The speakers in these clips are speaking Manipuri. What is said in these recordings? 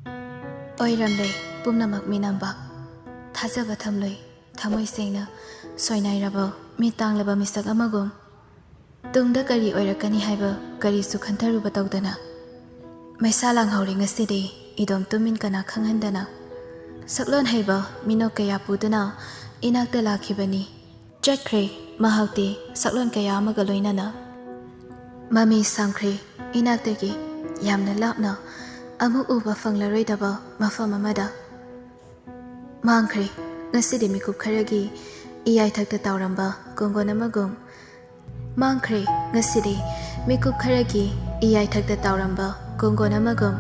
ꯑꯣꯏꯔꯝꯂꯦ ꯄꯨꯝꯅꯃꯛ ꯃꯤꯅꯝꯕ ꯊꯥꯖꯕ ꯊꯝꯂꯣꯏ ꯊꯃꯣꯏ ꯁꯦꯡꯅ ꯁꯣꯏꯅꯥꯏꯔꯕ ꯃꯤꯠ ꯇꯥꯡꯂꯕ ꯃꯤꯁꯛ ꯑꯃꯒꯨꯝ ꯇꯨꯡꯗ ꯀꯔꯤ ꯑꯣꯏꯔꯛꯀꯅꯤ ꯍꯥꯏꯕ ꯀꯔꯤꯁꯨ ꯈꯟꯊꯔꯨꯕ ꯇꯧꯗꯅ ꯃꯩꯁꯥ ꯂꯥꯡꯍꯧꯔꯤ ꯉꯁꯤꯗꯤ ꯏꯗꯣꯝ ꯇꯨꯃꯤꯟ ꯀꯅꯥ ꯈꯪꯍꯟꯗꯅ ꯁꯛꯂꯣꯟ ꯍꯩꯕ ꯃꯤꯅꯣꯛ ꯀꯌꯥ ꯄꯨꯗꯨꯅ ꯏꯅꯥꯛꯇ ꯂꯥꯛꯈꯤꯕꯅꯤ ꯆꯠꯈ꯭ꯔꯦ ꯃꯍꯥꯛꯇꯤ ꯁꯛꯂꯣꯟ ꯀꯌꯥ ꯑꯃꯒ ꯂꯣꯏꯅꯅ ꯃꯃꯤ ꯁꯥꯡꯈ꯭ꯔꯦ ꯏꯅꯥꯛꯇꯒꯤ ꯌꯥꯝꯅ ꯂꯥꯞꯅ ꯑꯃꯨꯛ ꯎꯕ ꯐꯪꯂꯔꯣꯏꯗꯕ ꯃꯐꯝ ꯑꯃꯗ ꯃꯥꯡꯈ꯭ꯔꯦ ꯉꯁꯤꯗꯤ ꯃꯤꯀꯨꯞ ꯈꯔꯒꯤ ꯏꯌꯥꯏꯊꯛꯇ ꯇꯥꯎꯔꯝꯕ ꯀꯣꯡꯒꯣꯟ ꯑꯃꯒꯨꯝ ꯃꯥꯡꯈ꯭ꯔꯦ ꯉꯁꯤꯗꯤ ꯃꯤꯀꯨꯞ ꯈꯔꯒꯤ ꯏꯌꯥꯏꯊꯛꯇ ꯇꯥꯎꯔꯝꯕ ꯀꯣꯡꯒꯣꯟ ꯑꯃꯒꯨꯝ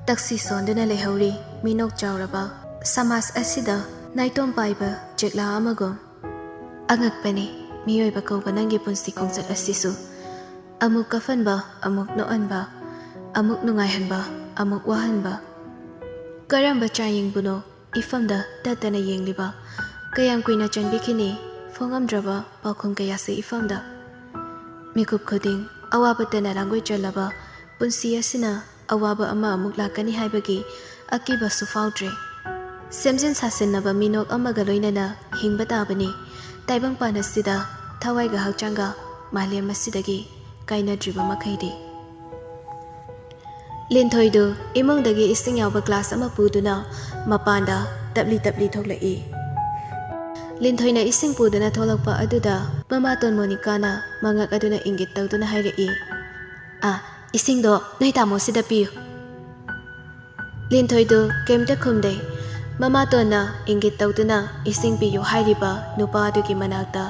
ꯇꯛꯁꯤ ꯁꯣꯟꯗꯨꯅ ꯂꯩꯍꯧꯔꯤ ꯃꯤꯅꯣꯛ ꯆꯥꯎꯔꯕ ꯁꯃꯥꯖ ꯑꯁꯤꯗ ꯅꯥꯏꯇꯣꯝ ꯄꯥꯏꯕ ꯆꯦꯛꯂꯥ ꯑꯃꯒꯨꯝ ꯑꯉꯛꯄꯅꯤ ꯃꯤꯑꯣꯏꯕ ꯀꯧꯕ ꯅꯪꯒꯤ ꯄꯨꯟꯁꯤ ꯈꯣꯡꯆꯠ ꯑꯁꯤꯁꯨ ꯑꯃꯨꯛ ꯀꯐꯟꯕ ꯑꯃꯨꯛ ꯅꯣꯛꯍꯟꯕ ꯑꯃꯨꯛ ꯅꯨꯡꯉꯥꯏꯍꯟꯕ ꯑꯃꯨꯛ ꯋꯥꯍꯟꯕ ꯀꯔꯝꯕ ꯆꯥꯌꯦꯡꯕꯨꯅꯣ ꯏꯐꯝꯗ ꯇꯠꯇꯅ ꯌꯦꯡꯂꯤꯕ ꯀꯌꯥꯝ ꯀꯨꯏꯅ ꯆꯟꯕꯤꯈꯤꯅꯤ ꯐꯣꯡꯉꯝꯗ꯭ꯔꯕ ꯄꯥꯎꯈꯨꯝ ꯀꯌꯥꯁꯦ ꯏꯐꯝꯗ ꯃꯤꯀꯨꯞ ꯈꯨꯗꯤꯡ ꯑꯋꯥꯕꯇꯅ ꯂꯥꯡꯒꯣꯏ ꯆꯜꯂꯕ ꯄꯨꯟꯁꯤ ꯑꯁꯤꯅ ꯑꯋꯥꯕ ꯑꯃ ꯑꯃꯨꯛ ꯂꯥꯛꯀꯅꯤ ꯍꯥꯏꯕꯒꯤ ꯑꯀꯤꯕꯁꯨ ꯐꯥꯎꯗ꯭ꯔꯦ ꯁꯦꯝꯖꯤꯟ ꯁꯥꯁꯤꯟꯅꯕ ꯃꯤꯅꯣꯛ ꯑꯃꯒ ꯂꯣꯏꯅꯅ ꯍꯤꯡꯕ ꯇꯥꯕꯅꯤ ꯇꯥꯏꯕꯪꯄꯥꯟ ꯑꯁꯤꯗ ꯊꯋꯥꯏꯒ ꯍꯛꯆꯥꯡꯒ ꯃꯥꯂꯦꯝ ꯑꯁꯤꯗꯒꯤ ꯀꯥꯏꯅꯗ꯭ꯔꯤꯕ ꯃꯈꯩꯗꯤ ꯂꯤꯟꯊꯣꯏꯗꯨ ꯏꯃꯨꯡꯗꯒꯤ ꯏꯁꯤꯡ ꯌꯥꯎꯕ ꯒ꯭ꯂꯥꯁ ꯑꯃ ꯄꯨꯗꯨꯅ ꯃꯄꯥꯟꯗ ꯇꯞꯂꯤ ꯇꯞꯂꯤ ꯊꯣꯛꯂꯛꯏ ꯂꯤꯟꯊꯣꯏꯅ ꯏꯁꯤꯡ ꯄꯨꯗꯨꯅ ꯊꯣꯛꯂꯛꯄ ꯑꯗꯨꯗ ꯃꯃꯥꯇꯣꯟ ꯃꯣꯅꯤꯀꯥꯅ ꯃꯉꯛ ꯑꯗꯨꯅ ꯏꯪꯒꯤꯠ ꯇꯧꯗꯨꯅ ꯍꯥꯏꯔꯛꯏ ꯏꯁꯤꯡꯗꯣ ꯅꯣꯏ ꯇꯥꯃꯣꯁꯤꯗ ꯄꯤꯌꯨ ꯂꯤꯟꯊꯣꯏꯗꯨ ꯀꯩꯝꯇ ꯈꯨꯝꯗꯦ ꯃꯃꯥꯇꯣꯟꯅ ꯏꯪꯒꯤꯠ ꯇꯧꯗꯨꯅ ꯏꯁꯤꯡ ꯄꯤꯌꯨ ꯍꯥꯏꯔꯤꯕ ꯅꯨꯄꯥ ꯑꯗꯨꯒꯤ ꯃꯅꯥꯛꯇ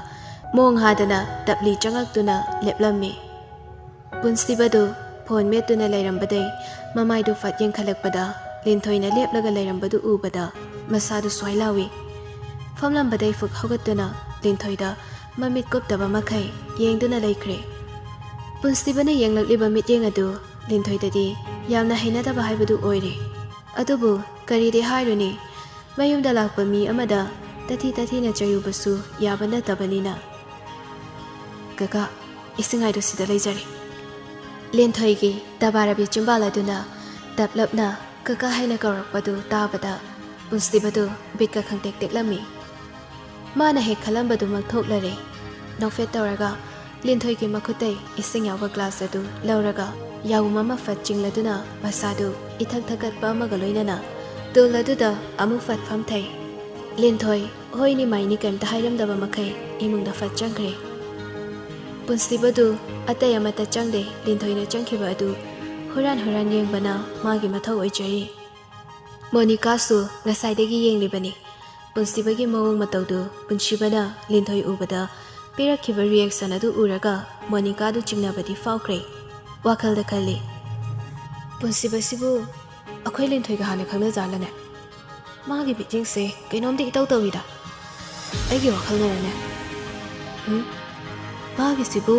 ꯃꯣꯡ ꯍꯥꯗꯅ ꯇꯞꯂꯤ ꯆꯪꯉꯛꯇꯨꯅ ꯂꯦꯞꯂꯝꯃꯤ ꯄꯨꯟꯁꯤꯕꯗꯨ ꯐꯣꯟ ꯃꯦꯠꯇꯨꯅ ꯂꯩꯔꯝꯕꯗꯩ ꯃꯃꯥꯏꯗꯨ ꯐꯠ ꯌꯦꯡꯈꯠꯂꯛꯄꯗ ꯂꯤꯟꯊꯣꯏꯅ ꯂꯦꯞꯂꯒ ꯂꯩꯔꯝꯕꯗꯨ ꯎꯕꯗ ꯃꯁꯥꯗꯨ ꯁ꯭ꯋꯥꯏ ꯂꯥꯎꯏ ꯐꯝꯂꯝꯕꯗꯩ ꯐꯨꯛ ꯍꯧꯒꯠꯇꯨꯅ ꯂꯤꯟꯊꯣꯏꯗ ꯃꯃꯤꯠ ꯀꯨꯞꯇꯕ ꯃꯈꯩ ꯌꯦꯡꯗꯨꯅ ꯂꯩꯈ꯭ꯔꯦ ꯄꯨꯟꯁꯤꯕꯅ ꯌꯦꯡꯂꯛꯂꯤꯕ ミꯠꯌꯦꯡ ꯑꯗꯨ ꯂꯤꯟꯊꯣꯏꯗꯗꯤ ꯌꯥꯝꯅ ꯍꯩꯅꯗꯕ ꯍꯥꯏꯕꯗꯨ ꯑꯣꯏꯔꯦ ꯑꯗꯨꯕꯨ ꯀꯔꯤꯗꯤ ꯍꯥꯏꯔꯨꯅꯤ ꯃꯌꯨꯝꯗ ꯂꯥꯛꯄ ꯃꯤ ꯑꯃꯗ ꯇꯊꯤ ꯇꯊꯤꯅ ꯆꯩꯔꯨꯕꯁꯨ ꯌꯥꯕ ꯅꯠꯇꯕꯅꯤꯅ ꯀꯀꯥ ꯏꯁꯤꯡ ꯍꯥꯏꯗꯨ ꯁꯤꯗ ꯂꯩꯖꯔꯦ ꯂꯤꯟꯊꯣꯏꯒꯤ ꯇꯕꯥꯔꯕꯤ ꯆꯤꯝꯕꯥꯜ ꯑꯗꯨꯅ ꯇꯞꯂꯞꯅ ꯀꯀꯥ ꯍꯥꯏꯅ ꯀꯧꯔꯛꯄꯗꯨ ꯇꯥꯕꯗ ꯄꯨꯟꯁꯤꯕꯗꯨ ꯕꯤꯠꯀ ꯈꯪꯇꯦꯛ ꯇꯦꯛꯂꯝꯃꯤ ꯃꯥꯅ ꯍꯦꯛ ꯈꯜꯂꯝꯕꯗꯨꯃꯛ ꯊꯣꯛꯂꯔꯦ ꯅꯣꯛꯐꯦꯠ ꯇꯧꯔꯒ ꯂꯤꯟꯊꯣꯏꯒꯤ ꯃꯈꯨꯠꯇꯩ ꯏꯁꯤꯡ ꯌꯥꯎꯕ ꯒ꯭ꯂꯥꯁ ꯑꯗꯨ ꯂꯧꯔꯒ ꯌꯥꯎꯝ ꯑꯃ ꯐꯠ ꯆꯤꯡꯂꯗꯨꯅ ꯃꯁꯥꯗꯨ ꯏꯊꯛ ꯊꯛꯀꯠꯄ ꯑꯃꯒ ꯂꯣꯏꯅꯅ ꯇꯨꯜ ꯑꯗꯨꯗ ꯑꯃꯨꯛ ꯐꯠ ꯐꯝꯊꯩ ꯂꯤꯟꯊꯣꯏ ꯍꯣꯏꯅꯤ ꯃꯥꯏꯅꯤ ꯀꯩꯝꯇ ꯍꯥꯏꯔꯝꯗꯕ ꯃꯈꯩ ꯏꯃꯨꯡꯗ ꯐꯠ ꯆꯪꯈ꯭ꯔꯦ ꯄꯨꯟꯁꯤꯕꯗꯨ ꯑꯇꯩ ꯑꯃꯠꯇ ꯆꯪꯗꯦ ꯂꯤꯟꯊꯣꯏꯅ ꯆꯪꯈꯤꯕ ꯑꯗꯨ ꯍꯨꯔꯥꯟ ꯍꯨꯔꯥꯟ ꯌꯦꯡꯕꯅ ꯃꯥꯒꯤ ꯃꯊꯧ ꯑꯣꯏꯖꯔꯤ ꯃꯣꯅꯤꯀꯥꯁꯨ ꯉꯁꯥꯏꯗꯒꯤ ꯌꯦꯡꯂꯤꯕꯅꯤ ꯄꯨꯟꯁꯤꯕꯒꯤ ꯃꯑꯣꯡ ꯃꯇꯧꯗꯨ ꯄꯨꯟꯁꯤꯕꯅ ꯂꯤꯟꯊꯣꯏ ꯎꯕꯗ ꯄꯤꯔꯛꯈꯤꯕ ꯔꯤꯌꯦꯛꯁꯟ ꯑꯗꯨ ꯎꯔꯒ ꯃꯣꯅꯤꯀꯥꯗꯨ ꯆꯤꯡꯅꯕꯗꯤ ꯐꯥꯎꯈ꯭ꯔꯦ ꯋꯥꯈꯜꯗ ꯈꯜꯂꯤ ꯄꯨꯟꯁꯤꯕꯁꯤꯕꯨ ꯑꯩꯈꯣꯏ ꯂꯤꯟꯊꯣꯏꯒ ꯍꯥꯟꯅ ꯈꯪꯅꯖꯥꯠꯂꯅꯦ ꯃꯥꯒꯤ ꯃꯤꯠꯌꯦꯡꯁꯦ ꯀꯩꯅꯣꯝꯗꯤ ꯏꯇꯧ ꯇꯧꯏꯗ ꯑꯩꯒꯤ ꯋꯥꯈꯜꯅꯔꯅꯦ ꯃꯥꯒꯤꯁꯤꯕꯨ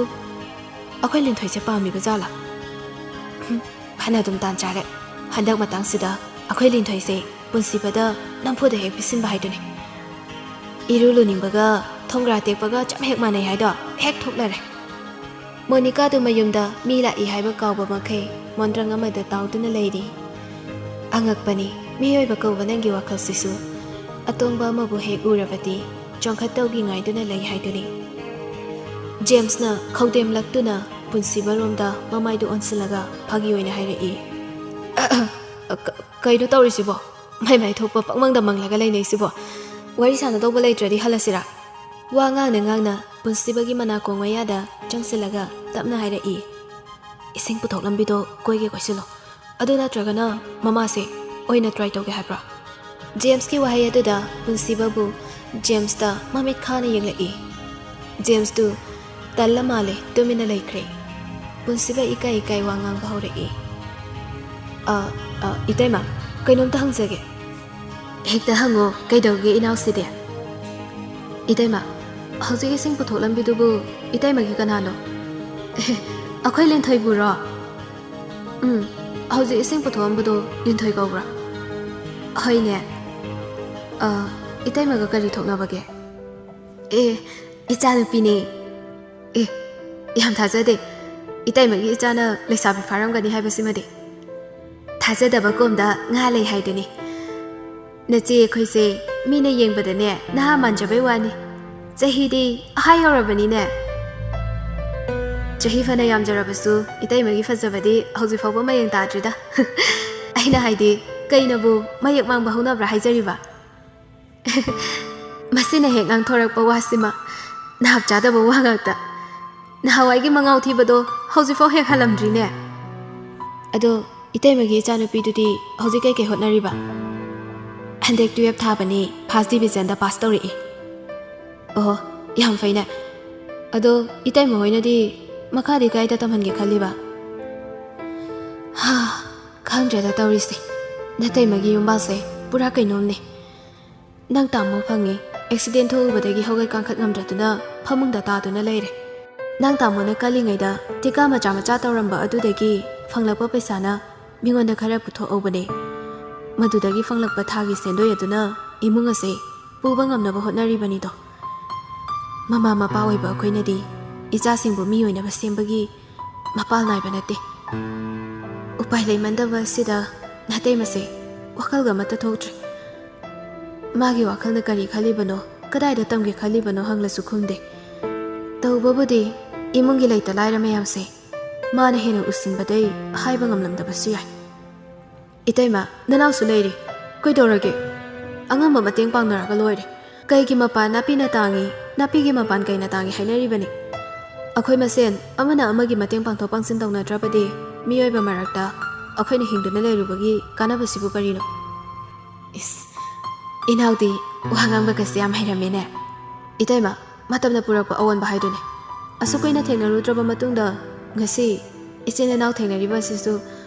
ꯑꯩꯈꯣꯏ ꯂꯤꯟꯊꯣꯏꯁꯦ ꯄꯥꯝꯃꯤꯕ ꯖꯥꯠꯂꯥ ꯐꯅ ꯑꯗꯨꯝ ꯇꯥꯟ ꯆꯥꯔꯦ ꯍꯟꯗꯛ ꯃꯇꯥꯡꯁꯤꯗ ꯑꯩꯈꯣꯏ ꯂꯤꯟꯊꯣꯏꯁꯦ ꯄꯨꯟꯁꯤꯕꯗ ꯅꯝꯐꯨꯗ ꯍꯦꯛ ꯄꯤꯁꯤꯟꯕ ꯍꯥꯏꯗꯨꯅꯤ ꯏꯔꯨ ꯂꯨꯅꯤꯡꯕꯒ ꯊꯣꯡꯒ꯭ꯔꯥ ꯇꯦꯛꯄꯒ ꯆꯞ ꯍꯦꯛ ꯃꯥꯟꯅꯩ ꯍꯥꯏꯗꯣ ꯍꯦꯛ ꯊꯣꯛꯂꯔꯦ ꯃꯣꯅꯤꯀꯥꯗꯨ ꯃꯌꯨꯝꯗ ꯃꯤ ꯂꯥꯛꯏ ꯍꯥꯏꯕ ꯀꯥꯎꯕ ꯃꯈꯩ ꯃꯣꯟꯗ꯭ꯔꯪ ꯑꯃꯗ ꯇꯥꯎꯗꯨꯅ ꯂꯩꯔꯤ ꯑꯉꯛꯄꯅꯤ ꯃꯤꯑꯣꯏꯕ ꯀꯧꯕ ꯅꯪꯒꯤ ꯋꯥꯈꯜꯁꯤꯁꯨ ꯑꯇꯣꯡꯕ ꯑꯃꯕꯨ ꯍꯦꯛ ꯎꯔꯕꯗꯤ ꯆꯣꯡꯈꯠꯇꯧꯒꯤ ꯉꯥꯏꯗꯨꯅ ꯂꯩ ꯍꯥꯏꯗꯨꯅꯤ ꯖꯦꯝꯁꯅ ꯈꯧꯗꯦꯝꯂꯛꯇꯨꯅ ꯄꯨꯟꯁꯤꯕꯔꯣꯝꯗ ꯃꯃꯥꯏꯗꯨ ꯑꯣꯟꯁꯤꯜꯂꯒ ꯐꯥꯒꯤ ꯑꯣꯏꯅ ꯍꯥꯏꯔꯛꯏ ꯀꯩꯅꯣ ꯇꯧꯔꯤꯁꯤꯕꯣ ꯃꯥꯏ ꯊꯣꯛꯄ ꯄꯛꯃꯪꯗ ꯃꯪꯂꯒ ꯂꯩꯅꯩꯁꯤꯕꯣ ꯋꯥꯔꯤ ꯁꯥꯟꯅꯗꯧꯕ ꯂꯩꯇ꯭ꯔꯗꯤ ꯍꯜꯂꯁꯤꯔꯥ ꯋꯥ ꯉꯥꯡꯅ ꯉꯥꯡꯅ ꯄꯨꯟꯁꯤꯕꯒꯤ ꯃꯅꯥꯀꯣꯡ ꯃꯌꯥꯗ ꯆꯪꯁꯤꯜꯂꯒ ꯇꯞꯅ ꯍꯥꯏꯔꯛꯏ ꯏꯁꯤꯡ ꯄꯨꯊꯣꯛꯂꯝꯕꯤꯗꯣ ꯀꯣꯏꯒꯦ ꯀꯣꯏꯁꯤꯜꯂꯣ ꯑꯗꯨ ꯅꯠꯇ꯭ꯔꯒꯅ ꯃꯃꯥꯁꯦ ꯑꯣꯏꯅ ꯇ꯭ꯔꯥꯏ ꯇꯧꯒꯦ ꯍꯥꯏꯕ꯭ꯔꯥ ꯖꯦꯝꯁꯀꯤ ꯋꯥꯍꯩ ꯑꯗꯨꯗ ꯄꯨꯟꯁꯤꯕꯕꯨ ꯖꯦꯝꯁꯇ ꯃꯃꯤꯠ ꯈꯥꯅ ꯌꯦꯡꯂꯛꯏ ꯖꯦꯝꯁꯇꯨ ꯇꯜꯂ ꯃꯥꯜꯂꯦ ꯇꯨꯃꯤꯟꯅ ꯂꯩꯈ꯭ꯔꯦ ꯄꯨꯟꯁꯤꯕ ꯏꯀꯥꯏ ꯏꯀꯥꯏ ꯋꯥ ꯉꯥꯡꯕ ꯍꯧꯔꯛꯏ ꯏꯇꯩꯃ ꯀꯩꯅꯣꯝꯇ ꯍꯪꯖꯒꯦ ꯍꯦꯛꯇ ꯍꯪꯉꯣ ꯀꯩꯗꯧꯒꯦ ꯏꯅꯥꯎꯁꯤꯗꯤ ꯏꯇꯩꯃ ꯍꯧꯖꯤꯛ ꯏꯁꯤꯡ ꯄꯨꯊꯣꯛꯂꯝꯕꯤꯗꯨꯕꯨ ꯏꯇꯩꯃꯒꯤ ꯀꯅꯥꯅꯣ ꯑꯩꯈꯣꯏ ꯂꯤꯟꯊꯣꯏꯕꯨꯔꯣ ꯍꯧꯖꯤꯛ ꯏꯁꯤꯡ ꯄꯨꯊꯣꯛꯑꯝꯕꯗꯣ ꯂꯤꯟꯊꯣꯏ ꯀꯧꯕ꯭ꯔꯥ ꯍꯣꯏꯅꯦ ꯏꯇꯩꯃꯒ ꯀꯔꯤ ꯊꯣꯛꯅꯕꯒꯦ ꯏꯆꯥꯅꯨꯄꯤꯅꯦ ꯌꯥꯝ ꯊꯥꯖꯗꯦ ꯏꯇꯩꯃꯒꯤ ꯏꯆꯥꯅ ꯂꯩꯁꯥꯕꯤ ꯐꯥꯔꯝꯒꯅꯤ ꯍꯥꯏꯕꯁꯤꯃꯗꯤ ꯊꯥꯖꯗꯕ ꯀꯣꯝꯗ ꯉꯥ ꯂꯩ ꯍꯥꯏꯗꯨꯅꯤ ꯅꯆꯦ ꯑꯩꯈꯣꯏꯁꯦ ꯃꯤꯅ ꯌꯦꯡꯕꯗꯅꯦ ꯅꯍꯥ ꯃꯥꯟꯖꯕꯩ ꯋꯥꯅꯤ ꯆꯍꯤꯗꯤ ꯑꯍꯥ ꯌꯧꯔꯕꯅꯤꯅꯦ ꯆꯍꯤ ꯐꯅ ꯌꯥꯝꯖꯔꯕꯁꯨ ꯏꯇꯩꯃꯒꯤ ꯐꯖꯕꯗꯤ ꯍꯧꯖꯤꯛ ꯐꯥꯎꯕ ꯃꯌꯦꯡ ꯇꯥꯗ꯭ꯔꯤꯗ ꯑꯩꯅ ꯍꯥꯏꯗꯤ ꯀꯩꯅꯕꯨ ꯃꯌꯦꯛ ꯃꯥꯡꯕ ꯍꯧꯅꯕ꯭ꯔꯥ ꯍꯥꯏꯖꯔꯤꯕ ꯃꯁꯤꯅ ꯍꯦꯛ ꯉꯥꯡꯊꯣꯔꯛꯄ ꯋꯥꯁꯤꯃ ꯅꯥꯍꯞ ꯆꯥꯗꯕ ꯋꯥ ꯉꯥꯛꯇ ꯅꯍꯥꯟꯋꯥꯏꯒꯤ ꯃꯉꯥꯎ ꯊꯤꯕꯗꯣ ꯍꯧꯖꯤꯛꯐꯥꯎ ꯍꯦꯛ ꯍꯜꯂꯝꯗ꯭ꯔꯤꯅꯦ ꯑꯗꯣ ꯏꯇꯩꯃꯒꯤ ꯏꯆꯥꯅꯨꯄꯤꯗꯨꯗꯤ ꯍꯧꯖꯤꯛ ꯀꯩꯀꯩ ꯍꯣꯠꯅꯔꯤꯕ ꯍꯟꯗꯛ 12 ꯊꯥꯕꯅꯤ ꯐꯥꯔꯁ ꯗꯤꯕꯤꯖꯟꯗ ꯄꯥꯁ ꯇꯧꯔꯛꯏ ꯑꯣ ꯌꯥꯝ ꯐꯩꯅꯦ ꯑꯗꯣ ꯏꯇꯩꯃ ꯍꯣꯏꯅꯗꯤ ꯃꯈꯥꯗꯤ ꯀꯥꯏꯗ ꯇꯝꯍꯟꯒꯦ ꯈꯜꯂꯤꯕ ꯈꯪꯗ꯭ꯔꯦꯗ ꯇꯧꯔꯤꯁꯦ ꯅꯇꯩꯃꯒꯤ ꯌꯨꯝꯕꯥꯜꯁꯦ ꯄꯨꯔꯥ ꯀꯩꯅꯣꯝꯅꯦ ꯅꯪ ꯇꯥꯃꯣ ꯐꯪꯉꯤ ꯑꯦꯛꯁꯤꯗꯦꯟ ꯊꯣꯛꯎꯕꯗꯒꯤ ꯍꯧꯒꯠ ꯀꯥꯡꯈꯠ ꯉꯝꯗ꯭ꯔꯗꯨꯅ ꯐꯃꯨꯡꯗ ꯇꯥꯗꯨꯅ ꯂꯩꯔꯦ ꯅꯪ ꯇꯥꯃꯣꯅ ꯀꯜꯂꯤꯉꯩꯗ ꯇꯤꯀꯥ ꯃꯆꯥ ꯃꯆꯥ ꯇꯧꯔꯝꯕ ꯑꯗꯨꯗꯒꯤ ꯐꯪꯂꯛꯄ ꯄꯩꯁꯥꯅ ꯃꯤꯉꯣꯟꯗ ꯈꯔ ꯄꯨꯊꯣꯛꯍꯧꯕꯅꯦ ꯃꯗꯨꯗꯒꯤ ꯐꯪꯂꯛꯄ ꯊꯥꯒꯤ ꯁꯦꯟꯗꯣꯏ ꯑꯗꯨꯅ ꯏꯃꯨꯡ ꯑꯁꯦ ꯄꯨꯕ ꯉꯝꯅꯕ ꯍꯣꯠꯅꯔꯤꯕꯅꯤꯗꯣ ꯃꯃꯥ ꯃꯄꯥ ꯑꯣꯏꯕ ꯑꯩꯈꯣꯏꯅꯗꯤ ꯏꯆꯥꯁꯤꯡꯕꯨ ꯃꯤ ꯑꯣꯏꯅꯕ ꯁꯦꯝꯕꯒꯤ ꯃꯄꯥꯜ ꯅꯥꯏꯕ ꯅꯠꯇꯦ ꯎꯄꯥꯏ ꯂꯩꯃꯟꯗꯕ ꯑꯁꯤꯗ ꯅꯇꯩꯃꯁꯦ ꯋꯥꯈꯜꯒ ꯑꯃꯠꯇ ꯊꯣꯛꯇ꯭ꯔꯦ ꯃꯥꯒꯤ ꯋꯥꯈꯜꯅ ꯀꯔꯤ ꯈꯜꯂꯤꯕꯅꯣ ꯀꯗꯥꯏꯗ ꯇꯝꯒꯦ ꯈꯜꯂꯤꯕꯅꯣ ꯍꯪꯂꯁꯨ ꯈꯨꯝꯗꯦ ꯇꯧꯕꯕꯨꯗꯤ ꯏꯃꯨꯡꯒꯤ ꯂꯩꯇ ꯂꯥꯏꯔ ꯃꯌꯥꯝꯁꯦ ꯃꯥꯅ ꯍꯦꯟꯅ ꯎꯁꯤꯟꯕꯗꯩ ꯍꯥꯏꯕ ꯉꯝꯂꯝꯗꯕꯁꯨ ꯌꯥꯏ ꯏꯇꯩꯃ ꯅꯅꯥꯎꯁꯨ ꯂꯩꯔꯤ ꯀꯩꯗꯧꯔꯒꯦ ꯑꯉꯝꯕ ꯃꯇꯦꯡ ꯄꯥꯡꯅꯔꯒ ꯂꯣꯏꯔꯦ ꯀꯩꯒꯤ ꯃꯄꯥꯟ ꯅꯥꯄꯤꯅ ꯇꯥꯡꯉꯤ ꯅꯥꯄꯤꯒꯤ ꯃꯄꯥꯟ ꯀꯩꯅ ꯇꯥꯡꯉꯤ ꯍꯥꯏꯅꯔꯤꯕꯅꯤ ꯑꯩꯈꯣꯏ ꯃꯁꯦꯟ ꯑꯃꯅ ꯑꯃꯒꯤ ꯃꯇꯦꯡ ꯄꯥꯡꯊꯣꯛ ꯄꯥꯡꯁꯤꯟ ꯇꯧꯅꯗ꯭ꯔꯕꯗꯤ ꯃꯤꯑꯣꯏꯕ ꯃꯔꯛꯇ ꯑꯩꯈꯣꯏꯅ ꯍꯤꯡꯗꯨꯅ ꯂꯩꯔꯨꯕꯒꯤ ꯀꯥꯟꯅꯕꯁꯤꯕꯨ ꯀꯔꯤꯅꯣ ꯏꯁ ꯏꯅꯥꯎꯗꯤ ꯋꯥ ꯉꯥꯡꯕꯒꯁꯦ ꯌꯥꯝ ꯍꯩꯔꯝꯃꯦꯅꯦ ꯏꯇꯩꯃ ꯃꯇꯝꯅ ꯄꯨꯔꯛꯄ ꯑꯑꯣꯟꯕ ꯍꯥꯏꯗꯨꯅꯤ ꯑꯁꯨꯛ ꯀꯨꯏꯅ ꯊꯦꯡꯅꯔꯨꯗ꯭ꯔꯕ ꯃꯇꯨꯡꯗ ꯉꯁꯤ ꯏꯆꯤꯟ ꯏꯅꯥꯎ ꯊꯦꯡꯅꯔꯤꯕ ꯑꯁꯤꯁꯨ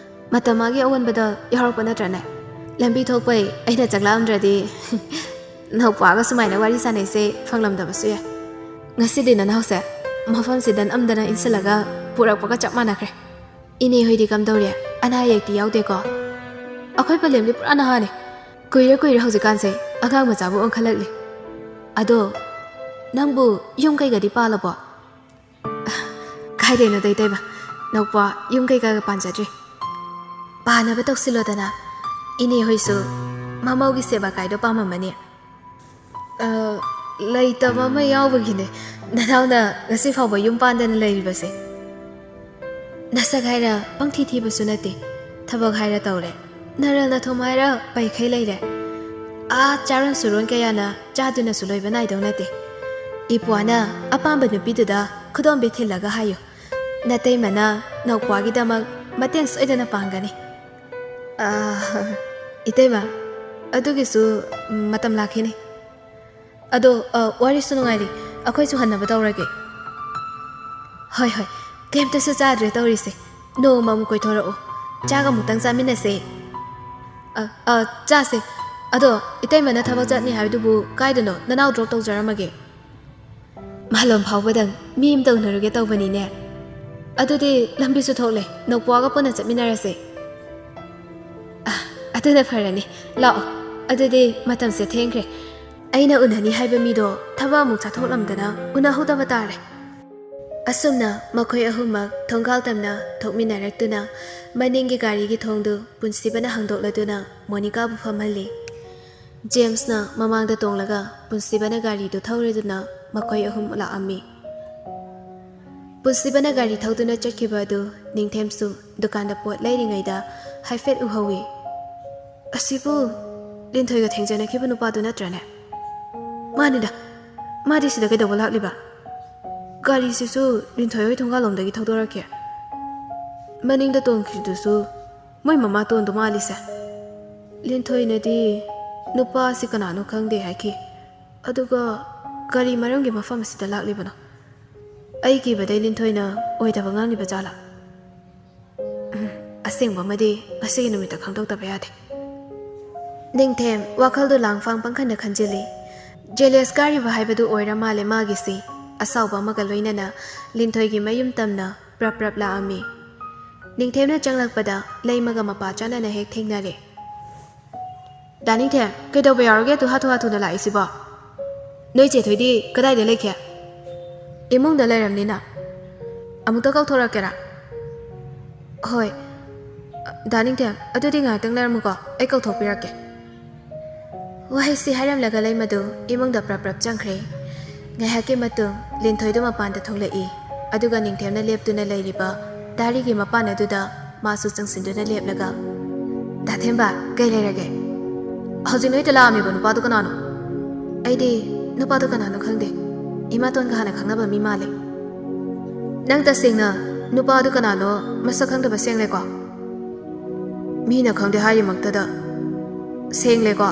ꯃꯇꯝ ꯃꯥꯒꯤ ꯑꯑꯣꯟꯕꯗ ꯌꯥꯎꯔꯛꯄ ꯅꯠꯇ꯭ꯔꯅꯦ ꯂꯝꯕꯤ ꯊꯣꯛꯄꯩ ꯑꯩꯅ ꯆꯪꯂꯛꯑꯝꯗ꯭ꯔꯗꯤ ꯅꯧꯄꯥꯒ ꯁꯨꯃꯥꯏꯅ ꯋꯥꯔꯤ ꯁꯥꯟꯅꯩꯁꯦ ꯐꯪꯂꯝꯗꯕꯁꯨ ꯌꯥꯏ ꯉꯁꯤꯗꯤ ꯅꯅꯥꯎꯁꯦ ꯃꯐꯝꯁꯤꯗ ꯅꯝꯗꯅ ꯏꯟꯁꯤꯜꯂꯒ ꯄꯨꯔꯛꯄꯒ ꯆꯞ ꯃꯥꯟꯅꯈ꯭ꯔꯦ ꯏꯅꯦ ꯍꯣꯏꯗꯤ ꯀꯝꯗꯧꯔꯤ ꯑꯅꯥ ꯑꯌꯦꯛꯇꯤ ꯌꯥꯎꯗꯦꯀꯣ ꯑꯩꯈꯣꯏ ꯄꯂꯦꯝꯗꯤ ꯄꯨꯔꯥ ꯅꯍꯥꯅꯦ ꯀꯨꯏꯔꯦ ꯍꯧꯖꯤꯛꯀꯥꯟꯁꯦ ꯑꯉꯥꯡ ꯃꯆꯥꯕꯨ ꯑꯣꯟꯈꯠꯂꯛꯂꯤ ꯑꯗꯣ ꯅꯪꯕꯨ ꯌꯨꯝ ꯀꯩꯒꯗꯤ ꯄꯥꯜꯂꯕꯣ ꯀꯥꯏꯗꯩꯅꯣ ꯏꯇꯩꯃ ꯅꯧꯄꯥ ꯌꯨꯝ ꯀꯩꯒ ꯄꯥꯟꯖꯗ꯭ꯔꯤ ꯄꯥꯅꯕ ꯇꯧꯁꯤꯜꯂꯣꯗꯅ ꯏꯅꯦ ꯍꯣꯏꯁꯨ ꯃꯃꯧꯒꯤ ꯁꯦꯕꯥ ꯀꯥꯏꯗꯣ ꯄꯥꯝꯃꯝꯃꯅꯤ ꯂꯩꯇꯕ ꯑꯃ ꯌꯥꯎꯕꯒꯤꯅꯦ ꯅꯅꯥꯎꯅ ꯉꯁꯤ ꯐꯥꯎꯕ ꯌꯨꯝ ꯄꯥꯟꯗꯅ ꯂꯩꯔꯤꯕꯁꯦ ꯅꯁꯛ ꯍꯥꯏꯔ ꯄꯪꯊꯤ ꯊꯤꯕꯁꯨ ꯅꯠꯇꯦ ꯊꯕꯛ ꯍꯥꯏꯔ ꯇꯧꯔꯦ ꯅꯔꯜ ꯅꯊꯨꯝ ꯍꯥꯏꯔ ꯄꯩꯈꯩ ꯂꯩꯔꯦ ꯆꯥꯔꯣꯟ ꯁꯨꯔꯣꯟ ꯀꯌꯥꯅ ꯆꯥꯗꯨꯅꯁꯨ ꯂꯣꯏꯕ ꯅꯥꯏꯗꯧ ꯅꯠꯇꯦ ꯏꯄ꯭ꯋꯥꯅ ꯑꯄꯥꯝꯕ ꯅꯨꯄꯤꯗꯨꯗ ꯈꯨꯗꯣꯝꯕꯤ ꯊꯤꯜꯂꯒ ꯍꯥꯏꯌꯨ ꯅꯇꯩꯃꯅ ꯅꯧꯄ꯭ꯋꯥꯒꯤꯗꯃꯛ ꯃꯇꯦꯡ ꯁꯣꯏꯗꯅ ꯄꯥꯡꯒꯅꯤ ꯏꯇꯩꯃ ꯑꯗꯨꯒꯤꯁꯨ ꯃꯇꯝ ꯂꯥꯛꯈꯤꯅꯤ ꯑꯗꯣ ꯋꯥꯔꯤꯁꯨ ꯅꯨꯡꯉꯥꯏꯔꯤ ꯑꯩꯈꯣꯏꯁꯨ ꯍꯟꯅꯕ ꯇꯧꯔꯒꯦ ꯍꯣꯏ ꯀꯩꯝꯇꯁꯨ ꯆꯥꯗ꯭ꯔꯦ ꯇꯧꯔꯤꯁꯦ ꯅꯣꯡꯃ ꯑꯃꯨꯛ ꯀꯣꯏꯊꯣꯔꯛꯑꯣ ꯆꯥꯛ ꯑꯃꯨꯛꯇꯪ ꯆꯥꯃꯤꯟꯅꯁꯦ ꯆꯥꯁꯦ ꯑꯗꯣ ꯏꯇꯩꯃꯅ ꯊꯕꯛ ꯆꯠꯅꯤ ꯍꯥꯏꯕꯗꯨꯕꯨ ꯀꯥꯏꯗꯅꯣ ꯅꯅꯥꯎ ꯗ꯭ꯔꯣꯞ ꯇꯧꯖꯔꯝꯃꯒꯦ ꯃꯍꯥꯂꯣꯝ ꯐꯥꯎꯕꯗꯪ ꯃꯤ ꯑꯃ ꯇꯧꯅꯔꯨꯒꯦ ꯇꯧꯕꯅꯤꯅꯦ ꯑꯗꯨꯗꯤ ꯂꯝꯕꯤꯁꯨ ꯊꯣꯛꯂꯦ ꯅꯧꯄ꯭ꯋꯥꯒ ꯄꯨꯟꯅ ꯆꯠꯃꯤꯟꯅꯔꯁꯦ ꯑꯗꯨꯅ ꯐꯔꯅꯤ ꯂꯥꯛꯑꯣ ꯑꯗꯨꯗꯤ ꯃꯇꯝꯁꯦ ꯊꯦꯡꯈ꯭ꯔꯦ ꯑꯩꯅ ꯎꯅꯅꯤ ꯍꯥꯏꯕ ꯃꯤꯗꯣ ꯊꯕꯛ ꯑꯃꯨꯛ ꯆꯠꯊꯣꯛꯂꯝꯗꯅ ꯎꯅꯍꯧꯗꯕ ꯇꯥꯔꯦ ꯑꯁꯨꯝꯅ ꯃꯈꯣꯏ ꯑꯍꯨꯝꯃꯛ ꯊꯣꯡꯒꯥꯜ ꯇꯝꯅ ꯊꯣꯛꯃꯤꯟꯅꯔꯛꯇꯨꯅ ꯃꯅꯤꯡꯒꯤ ꯒꯥꯔꯤꯒꯤ ꯊꯣꯡꯗꯨ ꯄꯨꯟꯁꯤꯕꯅ ꯍꯥꯡꯗꯣꯛꯂꯗꯨꯅ ꯃꯣꯅꯤꯀꯥꯕꯨ ꯐꯝꯍꯜꯂꯤ ꯖꯦꯝꯁꯅ ꯃꯃꯥꯡꯗ ꯇꯣꯡꯂꯒ ꯄꯨꯟꯁꯤꯕꯅ ꯒꯥꯔꯤꯗꯨ ꯊꯧꯔꯗꯨꯅ ꯃꯈꯣꯏ ꯑꯍꯨꯝ ꯂꯥꯛꯑꯝꯃꯤ ꯄꯨꯟꯁꯤꯕꯅ ꯒꯥꯔꯤ ꯊꯧꯗꯨꯅ ꯆꯠꯈꯤꯕ ꯑꯗꯨ ꯅꯤꯡꯊꯦꯝꯁꯨ ꯗꯨꯀꯥꯟꯗ ꯄꯣꯠ ꯂꯩꯔꯤꯉꯩꯗ ꯍꯥꯏꯐꯦꯠ ꯎꯍꯧꯏ ꯑꯁꯤꯕꯨ ꯂꯤꯟꯊꯣꯏꯒ ꯊꯦꯡꯖꯅꯈꯤꯕ ꯅꯨꯄꯥꯗꯨ ꯅꯠꯇ꯭ꯔꯅꯦ ꯃꯥꯅꯤꯗ ꯃꯥꯗꯤ ꯁꯤꯗ ꯀꯩꯗꯧꯕ ꯂꯥꯛꯂꯤꯕ ꯒꯥꯔꯤꯁꯤꯁꯨ ꯂꯤꯟꯊꯣꯏ ꯍꯣꯏ ꯊꯣꯡꯒꯥꯜꯂꯣꯝꯗꯒꯤ ꯊꯧꯗꯣꯔꯛꯀꯦ ꯃꯅꯤꯡꯗ ꯇꯣꯡꯈꯤꯗꯨꯁꯨ ꯃꯣꯏ ꯃꯃꯥ ꯇꯣꯟꯗꯣ ꯃꯥꯜꯂꯤꯁꯦ ꯂꯤꯟꯊꯣꯏꯅꯗꯤ ꯅꯨꯄꯥꯁꯤ ꯀꯅꯥꯅꯣ ꯈꯪꯗꯦ ꯍꯥꯏꯈꯤ ꯑꯗꯨꯒ ꯀꯔꯤ ꯃꯔꯝꯒꯤ ꯃꯐꯝ ꯑꯁꯤꯗ ꯂꯥꯛꯂꯤꯕꯅꯣ ꯑꯩ ꯀꯤꯕꯗꯩ ꯂꯤꯟꯊꯣꯏꯅ ꯑꯣꯏꯗꯕ ꯉꯥꯡꯂꯤꯕ ꯖꯥꯠꯂꯥ ꯑꯁꯦꯡꯕ ꯑꯃꯗꯤ ꯉꯁꯤꯒꯤ ꯅꯨꯃꯤꯠꯇ ꯈꯪꯗꯣꯛꯇꯕ ꯌꯥꯗꯦ ꯅꯤꯡꯊꯦꯝ ꯋꯥꯈꯜꯗꯣ ꯂꯥꯡꯐꯥꯡ ꯄꯪꯈꯟꯗ ꯈꯟꯖꯤꯜꯂꯤ ꯖꯦꯂꯦꯁ ꯀꯥꯔꯤꯕ ꯍꯥꯏꯕꯗꯨ ꯑꯣꯏꯔ ꯃꯥꯜꯂꯦ ꯃꯥꯒꯤꯁꯤ ꯑꯁꯥꯎꯕ ꯑꯃꯒ ꯂꯣꯏꯅꯅ ꯂꯤꯟꯊꯣꯏꯒꯤ ꯃꯌꯨꯝ ꯇꯝꯅ ꯄ꯭ꯔꯞ ꯂꯥꯛꯑꯝꯃꯤ ꯅꯤꯡꯊꯦꯝꯅ ꯆꯪꯂꯛꯄꯗ ꯂꯩꯃꯒ ꯃꯄꯥ ꯆꯥꯟꯅꯅ ꯍꯦꯛ ꯊꯦꯡꯅꯔꯦ ꯗꯥ ꯅꯤꯡꯊꯦꯝ ꯀꯩꯗꯧꯕ ꯌꯥꯎꯔꯒꯦ ꯍꯥꯊꯨ ꯍꯥꯊꯨꯅ ꯂꯥꯛꯏꯁꯤꯕꯣ ꯅꯣꯏ ꯆꯦꯊꯣꯏꯗꯤ ꯀꯗꯥꯏꯗ ꯂꯩꯈꯤ ꯏꯃꯨꯡꯗ ꯂꯩꯔꯝꯅꯤꯅ ꯑꯃꯨꯛꯇ ꯀꯧꯊꯣꯔꯛꯀꯦꯔꯥ ꯍꯣꯏ ꯗꯥꯅꯤꯡꯊꯦꯝ ꯑꯗꯨꯗꯤ ꯉꯥꯏꯍꯥꯛꯇꯪ ꯂꯩꯔꯝꯃꯨꯀꯣ ꯑꯩ ꯀꯧꯊꯣꯛꯄꯤꯔꯛꯀꯦ ꯋꯥꯍꯩꯁꯤ ꯍꯥꯏꯔꯝꯂꯒ ꯂꯩꯃꯗꯨ ꯏꯃꯨꯡꯗ ꯄ꯭ꯔꯞ ꯄ꯭ꯔꯞ ꯆꯪꯈ꯭ꯔꯦ ꯉꯥꯏꯍꯥꯛꯀꯤ ꯃꯇꯨꯡ ꯂꯤꯟꯊꯣꯏꯗꯨ ꯃꯄꯥꯟꯗ ꯊꯣꯛꯂꯛꯏ ꯑꯗꯨꯒ ꯅꯤꯡꯊꯦꯝꯅ ꯂꯦꯞꯇꯨꯅ ꯂꯩꯔꯤꯕ ꯗꯥꯔꯤꯒꯤ ꯃꯄꯥꯟ ꯑꯗꯨꯗ ꯃꯥꯁꯨ ꯆꯪꯁꯤꯟꯗꯨꯅ ꯂꯦꯞꯂꯒ ꯗꯥꯊꯦꯝꯕ ꯀꯩ ꯂꯩꯔꯒꯦ ꯍꯧꯖꯤꯛ ꯅꯣꯏꯗ ꯂꯥꯛꯑꯝꯃꯤꯕ ꯅꯨꯄꯥꯗꯨ ꯀꯅꯥꯅꯣ ꯑꯩꯗꯤ ꯅꯨꯄꯥꯗꯨ ꯀꯅꯥꯅꯣ ꯈꯪꯗꯦ ꯏꯃꯥꯇꯣꯟꯒ ꯍꯥꯟꯅ ꯈꯪꯅꯕ ꯃꯤ ꯃꯥꯜꯂꯦ ꯅꯪ ꯇꯁꯦꯡꯅ ꯅꯨꯄꯥꯗꯨ ꯀꯅꯥꯅೋ ꯃꯁꯛ ꯈꯪꯗꯕ ꯁꯦꯡꯂꯦꯀꯣ ꯃꯤꯅ ꯈꯪꯗꯦ ꯍꯥꯏꯔꯤꯃꯛꯇꯗ ꯁꯦꯡꯂꯦꯀꯣ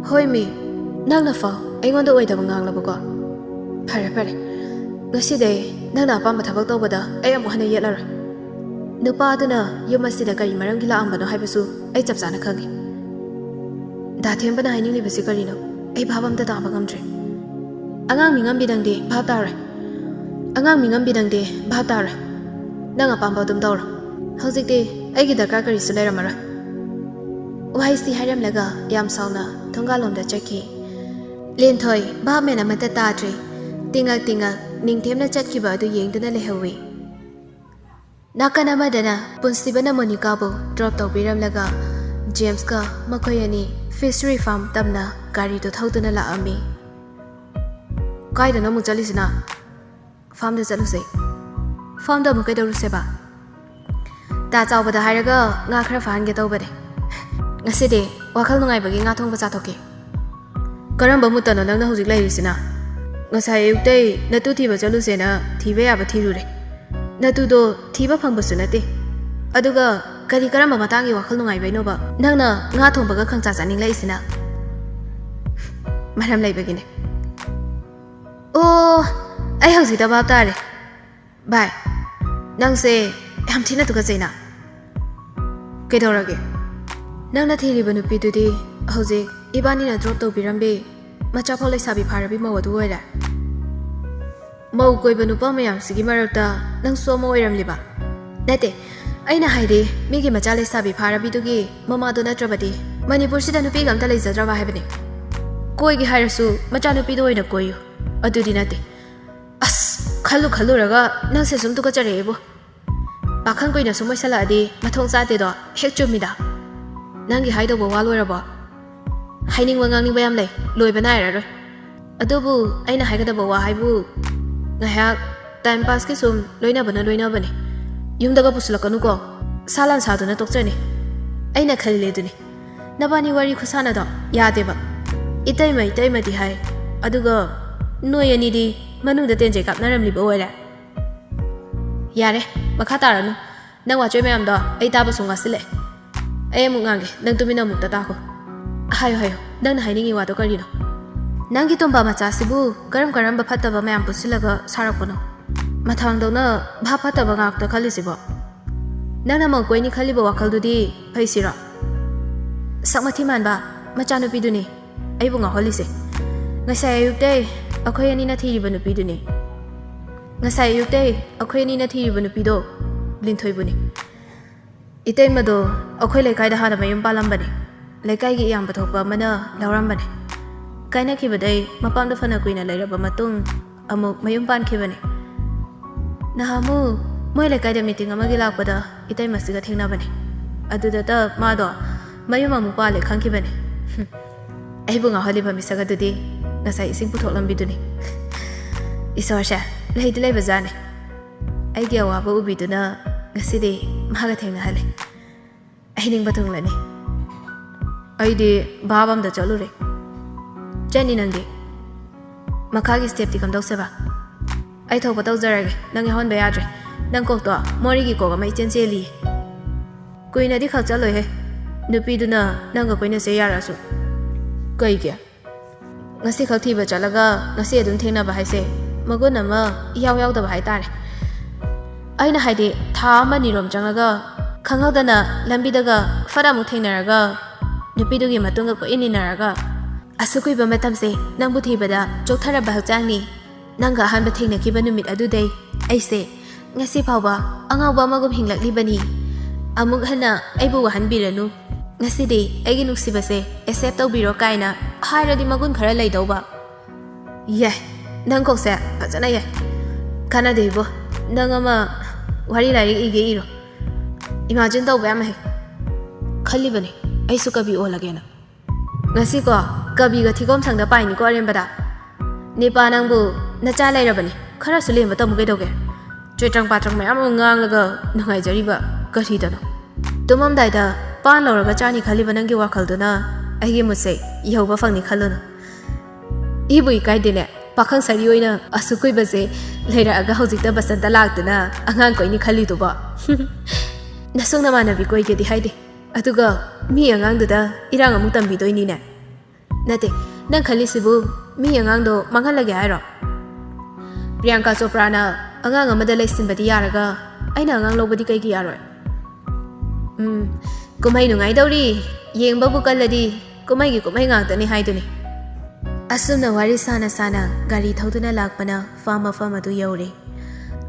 ꯍꯣꯏ ꯃꯤ ꯅꯪꯅ ꯐꯥꯎ ꯑꯩꯉꯣꯟꯗ ꯑꯣꯏꯗꯕ ꯉꯥꯡꯂꯕꯀꯣ ꯐꯔꯦ ꯐꯔꯦ ꯉꯁꯤꯗꯩ ꯅꯪꯅ ꯑꯄꯥꯝꯕ ꯊꯕꯛ ꯇꯧꯕꯗ ꯑꯩ ꯑꯃꯨꯛ ꯍꯟꯅ ꯌꯦꯠꯂꯔꯣꯏ ꯅꯨꯄꯥꯗꯨꯅ ꯌꯨꯝ ꯑꯁꯤꯗ ꯀꯔꯤ ꯃꯔꯝꯒꯤ ꯂꯥꯛꯑꯝꯕꯅꯣ ꯍꯥꯏꯕꯁꯨ ꯑꯩ ꯆꯞ ꯆꯥꯅ ꯈꯪꯉꯤ ꯗꯥꯊꯦꯝꯕꯅ ꯍꯥꯏꯅꯤꯡꯂꯤꯕꯁꯤ ꯀꯔꯤꯅꯣ ꯑꯩ ꯚꯥꯕ ꯑꯝꯇ ꯇꯥꯕ ꯉꯝꯗ꯭ꯔꯦ ꯑꯉꯥꯡ ꯃꯤꯉꯝꯕꯤ ꯅꯪꯗꯤ ꯚꯥꯞ ꯇꯥꯔꯣꯏ ꯑꯉꯥꯡ ꯃꯤꯉꯝꯕꯤ ꯅꯪꯗꯤ ꯚꯥꯞ ꯇꯥꯔꯣꯏ ꯅꯪ ꯑꯄꯥꯝꯕ ꯑꯗꯨꯝ ꯇꯧꯔꯣ ꯍꯧꯖꯤꯛꯇꯤ ꯑꯩꯒꯤ ꯗꯔꯀꯥꯔ ꯀꯔꯤꯁꯨ ꯂꯩꯔꯝꯃꯔꯣꯏ ꯋꯥꯍꯩꯁꯤ ꯍꯥꯏꯔꯝꯂꯒ ꯌꯥꯝ ꯁꯥꯎꯅ ꯊꯣꯡꯒꯥꯜꯂꯣꯝꯗ ꯆꯠꯈꯤ ꯂꯦꯟꯊꯣꯏ ꯚꯥꯞ ꯃꯦꯟ ꯑꯃꯠꯇ ꯇꯥꯗ꯭ꯔꯦ ꯇꯤꯡꯉꯛ ꯇꯤꯡꯉꯛ ꯅꯤꯡꯊꯦꯝꯅ ꯆꯠꯈꯤꯕ ꯑꯗꯨ ꯌꯦꯡꯗꯨꯅ ꯂꯩꯍꯧꯏ ꯅꯥꯀꯟ ꯑꯃꯗꯅ ꯄꯨꯟꯁꯤꯕꯅ ꯃꯣꯅꯤꯀꯥꯕꯨ ꯗ꯭ꯔꯣꯞ ꯇꯧꯕꯤꯔꯝꯂꯒ ꯖꯦꯝꯁꯀ ꯃꯈꯣꯏ ꯑꯅꯤ ꯐꯤꯁꯔꯤ ꯐꯥꯔꯝ ꯇꯝꯅ ꯒꯥꯔꯤꯗꯨ ꯊꯧꯗꯨꯅ ꯂꯥꯛꯑꯝꯃꯤ ꯀꯥꯏꯗꯅꯣ ꯑꯃꯨꯛ ꯆꯠꯂꯤꯁꯤꯅ ꯐꯥꯔꯝꯗ ꯆꯠꯂꯨꯁꯦ ꯐꯥꯔꯝꯗ ꯑꯃꯨꯛ ꯀꯩꯗꯧꯔꯨꯁꯦꯕ ꯇꯥ ꯆꯥꯎꯕꯗ ꯍꯥꯏꯔꯒ ꯉꯥ ꯈꯔ ꯐꯥꯍꯟꯒꯦ ꯇꯧꯕꯅꯦ ꯉꯁꯤꯗꯤ ꯋꯥꯈꯜ ꯅꯨꯡꯉꯥꯏꯕꯒꯤ ꯉꯥ ꯊꯣꯡꯕ ꯆꯥꯊꯣꯛꯀꯦ ꯀꯔꯝꯕ ꯃꯨꯠꯇꯅꯣ ꯅꯪꯅ ꯍꯧꯖꯤꯛ ꯂꯩꯔꯤꯁꯤꯅ ꯉꯁꯥꯏ ꯑꯌꯨꯛꯇꯩ ꯅꯇꯨ ꯊꯤꯕ ꯆꯠꯂꯨꯁꯦꯅ ꯊꯤꯕ ꯌꯥꯕ ꯊꯤꯔꯨꯔꯦ ꯅꯇꯨꯗꯣ ꯊꯤꯕ ꯐꯪꯕꯁꯨ ꯅꯠꯇꯦ ꯑꯗꯨꯒ ꯀꯔꯝꯕ ꯃꯇꯥꯡꯒꯤ ꯋꯥꯈꯜ ꯅꯨꯡꯉꯥꯏꯕꯩꯅꯣꯕ ꯅꯪꯅ ꯉꯥ ꯊꯣꯡꯕꯒ ꯈꯪꯆꯥ ꯆꯥꯅꯤꯡꯂꯛꯏꯁꯤꯅ ꯃꯔꯝ ꯂꯩꯕꯒꯤꯅꯦ ꯑꯣ ꯑꯩ ꯍꯧꯖꯤꯛꯇ ꯚꯥꯞ ꯇꯥꯔꯦ ꯚꯥꯏ ꯅꯪꯁꯦ ꯌꯥꯝ ꯊꯤꯅ ꯇꯨꯀꯠꯆꯩꯅ ꯀꯩꯗꯧꯔꯒꯦ ꯅꯪꯅ ꯊꯤꯔꯤꯕ ꯅꯨꯄꯤꯗꯨꯗꯤ ꯍꯧꯖꯤꯛ ꯏꯕꯥꯅꯤꯅ ꯗ꯭ꯔꯣꯞ ꯇꯧꯕꯤꯔꯝꯕꯤ ꯃꯆꯥꯐꯥꯎ ꯂꯩꯁꯥꯕꯤ ꯐꯥꯔꯕꯤ ꯃꯧ ꯑꯗꯨ ꯑꯣꯏꯔꯦ ꯃꯧ ꯀꯣꯏꯕ ꯅꯨꯄꯥ ꯃꯌꯥꯝꯁꯤꯒꯤ ꯃꯔꯛꯇ ꯅꯪꯁꯨ ꯑꯃ ꯑꯣꯏꯔꯝꯂꯤꯕ ꯅꯠꯇꯦ ꯑꯩꯅ ꯍꯥꯏꯗꯤ ꯃꯤꯒꯤ ꯃꯆꯥ ꯂꯩꯁꯥꯕꯤ ꯐꯥꯔꯕꯤꯗꯨꯒꯤ ꯃꯃꯥꯗꯣ ꯅꯠꯇ꯭ꯔꯕꯗꯤ ꯃꯅꯤꯄꯨꯔꯁꯤꯗ ꯅꯨꯄꯤꯒ ꯑꯝꯇ ꯂꯩꯖꯗ꯭ꯔꯕ ꯍꯥꯏꯕꯅꯤ ꯀꯣꯏꯒꯦ ꯍꯥꯏꯔꯁꯨ ꯃꯆꯥꯅꯨꯄꯤꯗꯣ ꯑꯣꯏꯅ ꯀꯣꯏꯌꯨ ꯑꯗꯨꯗꯤ ꯅꯠꯇꯦ ꯑꯁ ꯈꯜꯂꯨꯔꯒ ꯅꯪꯁꯦ ꯁꯨꯝ ꯇꯨꯀꯠꯆꯔꯛꯑꯦꯕꯨ ꯄꯥꯈꯪ ꯀꯨꯏꯅ ꯁꯨꯝ ꯃꯣꯏꯁꯜꯂꯛꯑꯗꯤ ꯃꯊꯣꯡ ꯆꯥꯗꯦꯗꯣ ꯍꯦꯛ ꯆꯨꯝꯃꯤꯗ ꯅꯪꯒꯤ ꯍꯥꯏꯗꯧꯕ ꯋꯥ ꯂꯣꯏꯔꯕꯣ ꯍꯥꯏꯅꯤꯡꯕ ꯉꯥꯡꯅꯤꯡꯕ ꯌꯥꯝ ꯂꯩ ꯂꯣꯏꯕ ꯅꯥꯏꯔꯔꯣꯏ ꯑꯗꯨꯕꯨ ꯑꯩꯅ ꯍꯥꯏꯒꯗꯕ ꯋꯥ ꯍꯥꯏꯕꯨ ꯉꯥꯏꯍꯥꯛ ꯇꯥꯏꯝ ꯄꯥꯁꯀꯤ ꯁꯨꯝ ꯂꯣꯏꯅꯕꯅꯦ ꯌꯨꯝꯗꯒ ꯄꯨꯁꯤꯜꯂꯛꯀꯅꯨꯀꯣ ꯁꯥ ꯂꯥꯟ ꯁꯥꯗꯨꯅ ꯇꯣꯛꯆꯅꯤ ꯑꯩꯅ ꯈꯜꯂꯦ ꯑꯗꯨꯅꯤ ꯅꯕꯥꯅꯤ ꯋꯥꯔꯤ ꯈꯨꯁꯥꯟꯅꯗꯣ ꯌꯥꯗꯦꯕ ꯏꯇꯩꯃꯗꯤ ꯍꯥꯏ ꯑꯗꯨꯒ ꯅꯣꯏ ꯑꯅꯤꯗꯤ ꯃꯅꯨꯡꯗ ꯇꯦꯟꯖꯩ ꯀꯥꯞꯅꯔꯝꯂꯤꯕ ꯑꯣꯏꯔꯦ ꯌꯥꯔꯦ ꯃꯈꯥ ꯇꯥꯔꯅꯨ ꯅꯪ ꯋꯥꯆꯣꯏ ꯃꯌꯥꯝꯗꯣ ꯑꯩ ꯇꯥꯕꯁꯨ ꯉꯥꯁꯤꯜꯂꯛꯑꯦ ꯑꯩ ꯑꯃꯨꯛ ꯉꯥꯡꯒꯦ ꯅꯪ ꯇꯨꯃꯤꯟꯅ ꯑꯃꯨꯛꯇ ꯇꯥꯈꯣ ꯍꯥꯏꯌꯣ ꯅꯪꯅ ꯍꯥꯏꯅꯤꯡꯉꯤ ꯋꯥꯗꯣ ꯀꯔꯤꯅꯣ ꯅꯪꯒꯤ ꯇꯣꯝꯕ ꯃꯆꯥꯁꯤꯕꯨ ꯀꯔꯝꯕ ꯐꯠꯇꯕ ꯃꯌꯥꯝ ꯄꯨꯟꯁꯤꯜꯂꯒ ꯁꯥꯔꯛꯄꯅꯣ ꯃꯊꯥꯡꯗꯧꯅ ꯚꯥꯞ ꯐꯠꯇꯕ ꯉꯥꯛꯇ ꯈꯜꯂꯤꯁꯤꯕꯣ ꯅꯪꯅ ꯃꯧꯀꯣꯏꯅꯤ ꯈꯜꯂꯤꯕ ꯋꯥꯈꯜꯗꯨꯗꯤ ꯐꯩꯁꯤꯔꯣ ꯁꯛꯃꯊꯤ ꯃꯥꯟꯕ ꯃꯆꯥꯅꯨꯄꯤꯗꯨꯅꯤ ꯑꯩꯕꯨ ꯉꯥꯎꯍꯜꯂꯤꯁꯦ ꯉꯁꯥꯏ ꯑꯌꯨꯛꯇꯩ ꯑꯩꯈꯣꯏ ꯑꯅꯤꯅ ꯊꯤꯔꯤꯕ ꯅꯨꯄꯤꯗꯨꯅꯤ ꯉꯁꯥꯏ ꯑꯌꯨꯛꯇꯩ ꯑꯩꯈꯣꯏ ꯑꯅꯤꯅ ꯊꯤꯔꯤꯕ ꯅꯨꯄꯤꯗೋ ꯂꯤꯟꯊꯣꯏꯕꯨꯅꯤ ꯏꯇꯩꯃꯗꯣ ꯑꯩꯈꯣꯏ ꯂꯩꯀꯥꯏꯗ ꯍꯥꯟꯅ ꯃꯌꯨꯝ ꯄꯥꯜꯂꯝꯕꯅꯤ ꯂꯩꯀꯥꯏꯒꯤ ꯏꯌꯥꯝꯕ ꯊꯣꯛꯄ ꯑꯃꯅ ꯂꯧꯔꯝꯕꯅꯤ ꯀꯥꯏꯅꯈꯤꯕꯗꯩ ꯃꯄꯥꯝꯗ ꯐꯅ ꯀꯨꯏꯅ ꯂꯩꯔꯕ ꯃꯇꯨꯡ ꯑꯃꯨꯛ ꯃꯌꯨꯝ ꯄꯥꯟꯈꯤꯕꯅꯤ ꯅꯍꯥꯟꯃꯨꯛ ꯃꯣꯏ ꯂꯩꯀꯥꯏꯗ ꯃꯤꯇꯤꯡ ꯑꯃꯒꯤ ꯂꯥꯛꯄꯗ ꯏꯇꯩꯃꯁꯤꯒ ꯊꯦꯡꯅꯕꯅꯤ ꯑꯗꯨꯗꯇ ꯃꯥꯗꯣ ꯃꯌꯨꯝ ꯑꯃꯨꯛ ꯄꯥꯜꯂꯦ ꯈꯪꯈꯤꯕꯅꯤ ꯑꯩꯕꯨ ꯉꯥꯎꯍꯜꯂꯤꯕ ꯃꯤꯁꯛ ꯑꯗꯨꯗꯤ ꯉꯁꯥꯏ ꯏꯁꯤꯡ ꯄꯨꯊꯣꯛꯂꯝꯕꯤꯗꯨꯅꯤ ꯏꯁꯣꯔꯁꯦ ꯂꯩꯗꯤ ꯂꯩꯕꯖꯥꯠꯅꯤ ꯑꯩꯒꯤ ꯑꯋꯥꯕ ꯎꯕꯤꯗꯨꯅ ꯉꯁꯤꯗꯤ ꯃꯥꯒ ꯊꯦꯡꯅꯍꯜꯂꯦ ꯑꯩ ꯅꯤꯡꯕ ꯊꯨꯡꯂꯅꯤ ꯑꯩꯗꯤ ꯚꯥꯕ ꯑꯝꯗ ꯆꯠꯂꯨꯔꯦ ꯆꯠꯅꯤ ꯅꯪꯗꯤ ꯃꯈꯥꯒꯤ ꯁ꯭ꯇꯦꯞꯇꯤ ꯀꯝꯗꯧꯁꯦꯕ ꯑꯩ ꯊꯣꯛꯄ ꯇꯧꯖꯔꯒꯦ ꯅꯪ ꯌꯥꯎꯍꯟꯕ ꯌꯥꯗ꯭ꯔꯦ ꯅꯪ ꯀꯣꯛꯇꯣ ꯃꯣꯔꯤꯒꯤ ꯀꯣꯛ ꯑꯃ ꯏꯆꯦꯟ ꯆꯦꯜꯂꯤꯌꯦ ꯀꯨꯏꯅꯗꯤ ꯈꯛ ꯆꯠꯂꯣꯏꯍꯦ ꯅꯨꯄꯤꯗꯨꯅ ꯅꯪꯒ ꯀꯣꯏꯅꯁꯦ ꯌꯥꯔꯁꯨ ꯀꯩꯒꯤ ꯉꯁꯤ ꯈꯛ ꯊꯤꯕ ꯆꯠꯂꯒ ꯉꯁꯤ ꯑꯗꯨꯝ ꯊꯦꯡꯅꯕ ꯍꯥꯏꯁꯦ ꯃꯒꯨꯟ ꯑꯃ ꯏꯌꯥꯎ ꯌꯥꯎꯗꯕ ꯍꯥꯏꯇꯥꯔꯦ ꯑꯩꯅ ꯍꯥꯏꯗꯤ ꯊꯥ ꯑꯃ ꯅꯤꯔꯣꯝ ꯆꯪꯉꯒ ꯈꯪꯍꯧꯗꯅ ꯂꯝꯕꯤꯗꯒ ꯐꯠ ꯑꯃꯨꯛ ꯊꯦꯡꯅꯔꯒ ꯅꯨꯄꯤꯗꯨꯒꯤ ꯃꯇꯨꯡꯗ ꯀꯣꯏꯏꯟ ꯏꯟꯅꯔꯒ ꯑꯁꯨꯛ ꯀꯨꯏꯕ ꯃꯇꯝꯁꯦ ꯅꯪꯕꯨ ꯊꯤꯕꯗ ꯆꯣꯛꯊꯔꯕ ꯍꯛꯆꯥꯡꯅꯤ ꯅꯪꯒ ꯑꯍꯥꯟꯕ ꯊꯦꯡꯅꯈꯤꯕ ꯅꯨꯃꯤꯠ ꯑꯗꯨꯗꯩ ꯑꯩꯁꯦ ꯉꯁꯤ ꯐꯥꯎꯕ ꯑꯉꯥꯎꯕ ꯑꯃꯒꯨꯝ ꯍꯤꯡꯂꯛꯂꯤꯕꯅꯤ ꯑꯃꯨꯛ ꯍꯟꯅ ꯑꯩꯕꯨ ꯋꯥꯍꯟꯕꯤꯔꯅꯨ ꯉꯁꯤꯗꯤ ꯑꯩꯒꯤ ꯅꯨꯡꯁꯤꯕꯁꯦ ꯑꯦꯛꯁꯦꯞ ꯇꯧꯕꯤꯔꯣ ꯀꯥꯏꯅ ꯍꯥꯏꯔꯗꯤ ꯃꯒꯨꯟ ꯈꯔ ꯂꯩꯗꯧꯕ ꯌꯥꯏ ꯅꯪ ꯀꯣꯛꯁꯦ ꯐꯖꯅ ꯌꯥꯏ ꯀꯥꯟꯅꯗꯦ ꯏꯕꯣ ꯅꯪ ꯑꯃ ꯋꯥꯔꯤ ꯂꯥꯏꯔꯤꯛ ꯏꯒꯦ ꯏꯔꯣ imagine tꯧba yam hai khallibani aisu kabi olagena ngasi ko kabi ga thigom sangda paini ko arembada nipa nangbu nacha lairabani khara su lemba tamu gaidoge chwetrang patrang mayam ngang laga nungai jariba kari dano tumam daida pan lauraga chani khaliba nangi wakhal duna aigi mutse yauba fangni khaluna ibu ikai dine pakhang sari oina asukoi base leira aga hojikta basanta lagduna angang koini khali duba nasong na manabi koi gedi haide aduga mi angang duda irang amu tambi doini ne nate nang khali sibu mi angang do manghalage airo Priyanka Chopra na angang amada laisinbadi yaraga aina angang lobadi kai gi yaroi kumai nungai dauri yengba bu kalladi kumai gi kumai ngak tani haiduni asumna wari sana sana gari thoduna lakpana fama fama du yauri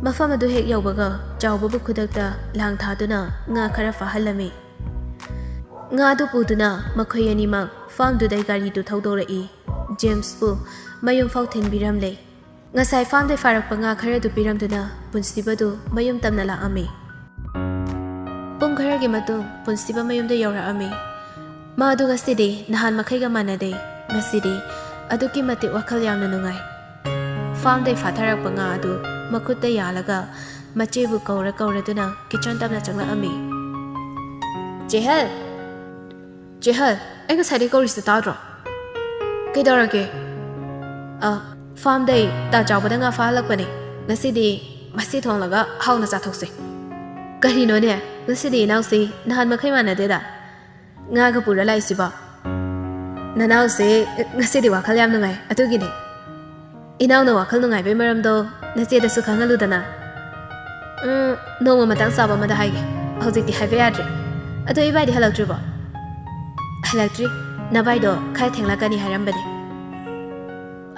mafama du hek yaubaga chawba bu khudakta lang thaduna nga khara fahalami nga du puduna makhoi ani ma farm du dai gari du thodora I James bu mayum fau thin biram le ngasai farm dai farak pa nga khara du biram duna punsiba du mayum tamna la ami pum khara gi matu punsiba mayum da yaura ami ma du gasidi nahan makhai ga manade ngasidi aduki mati wakhal yamna nungai farm dai fatharak pa nga adu makutta yalaga mache bu kaura kaura duna kitchen tamna changla ami Jehal enga sari kauri sta tadro kaidorage farm dai ta jawbada nga falak bane ngasidi masi thonglaga hauna chathokse kari no ne ngasidi nausi nahan makhai manade da nga ga pura lai siba nanau se ngasidi wakhal yam nungai atugini inau na wakhal nungai be maram do nase da su khangalu dana no ma matang saba ma da haige hojikti haibe yadre ado ibai di halak driba halakri na bai do khai thengla kani haram bane